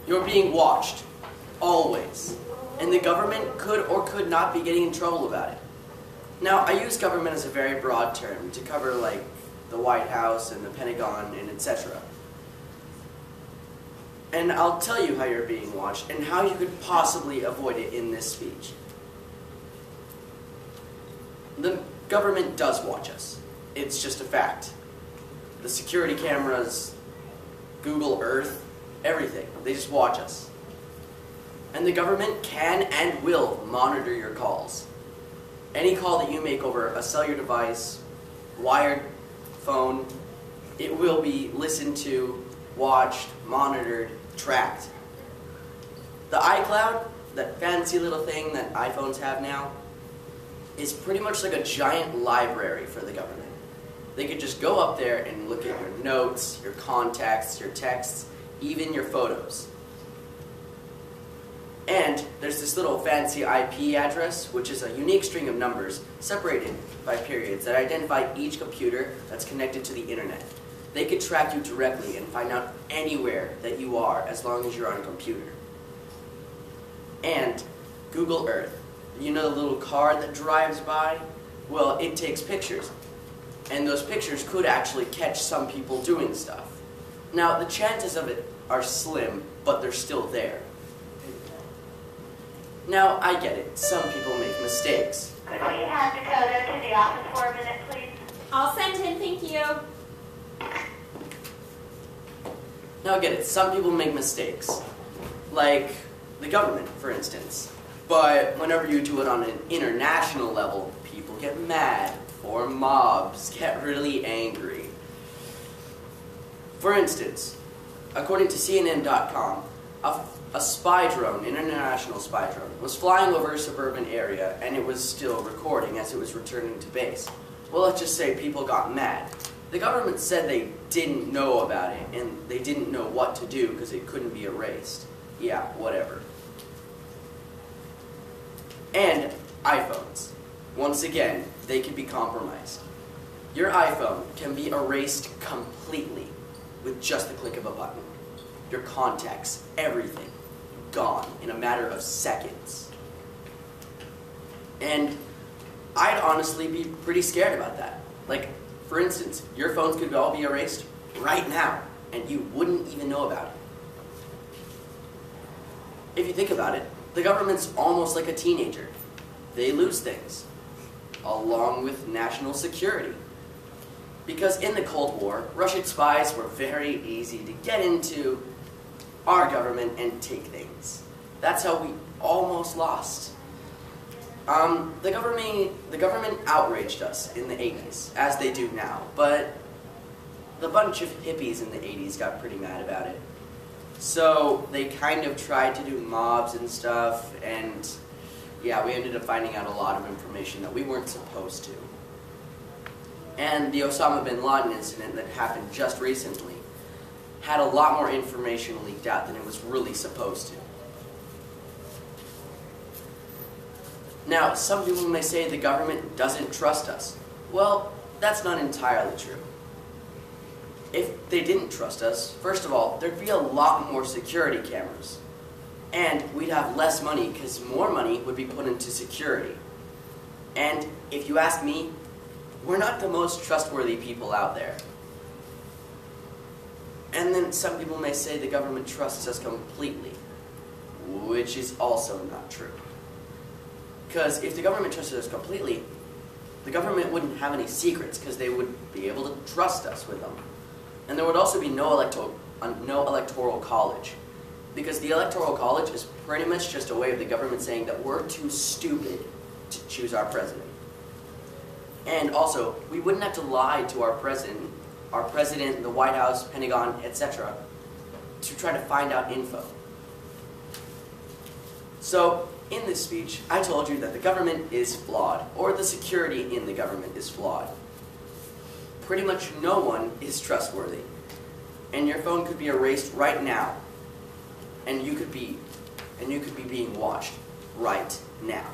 You're being watched, always. And the government could or could not be getting in trouble about it. Now, I use government as a very broad term to cover like the White House and the Pentagon and etc. And I'll tell you how you're being watched and how you could possibly avoid it in this speech. The government does watch us. It's just a fact. The security cameras, Google Earth, everything. They just watch us. And the government can and will monitor your calls. Any call that you make over a cellular device, wired phone, it will be listened to, watched, monitored, tracked. The iCloud, that fancy little thing that iPhones have now, is pretty much like a giant library for the government. They could just go up there and look at your notes, your contacts, your texts, even your photos. And there's this little fancy IP address, which is a unique string of numbers separated by periods that identify each computer that's connected to the internet. They could track you directly and find out anywhere that you are as long as you're on a computer. And Google Earth. You know the little car that drives by? Well, it takes pictures. And those pictures could actually catch some people doing stuff. Now, the chances of it are slim, but they're still there. Now, I get it. Some people make mistakes. Could we have Dakota to the office for a minute, please? I'll send him, thank you. Now, I get it. Some people make mistakes. Like the government, for instance. But whenever you do it on an international level, people get mad, or mobs get really angry. For instance, according to CNN.com, a spy drone, an international spy drone, was flying over a suburban area and it was still recording as it was returning to base. Well, let's just say people got mad. The government said they didn't know about it and they didn't know what to do because it couldn't be erased. Yeah, whatever. And iPhones. Once again, they can be compromised. Your iPhone can be erased completely with just the click of a button. Your contacts, everything, gone in a matter of seconds. And I'd honestly be pretty scared about that. Like, for instance, your phones could all be erased right now, and you wouldn't even know about it. If you think about it, the government's almost like a teenager. They lose things, along with national security. Because in the Cold War, Russian spies were very easy to get into our government and take things. That's how we almost lost. The government outraged us in the 80s, as they do now, but the bunch of hippies in the 80s got pretty mad about it. So they kind of tried to do mobs and stuff, and yeah, we ended up finding out a lot of information that we weren't supposed to. And the Osama bin Laden incident that happened just recently had a lot more information leaked out than it was really supposed to. Now, some people may say the government doesn't trust us. Well, that's not entirely true. If they didn't trust us, first of all, there'd be a lot more security cameras. And we'd have less money because more money would be put into security. And if you ask me, we're not the most trustworthy people out there. And then some people may say the government trusts us completely, which is also not true. Because if the government trusted us completely, the government wouldn't have any secrets because they would be able to trust us with them. And there would also be no electoral college. Because the electoral college is pretty much just a way of the government saying that we're too stupid to choose our president. And also, we wouldn't have to lie to our president, the White House, Pentagon, etc. to try to find out info. So, in this speech, I told you that the government is flawed, or the security in the government is flawed. Pretty much no one is trustworthy. And your phone could be erased right now. And you could be being watched right now.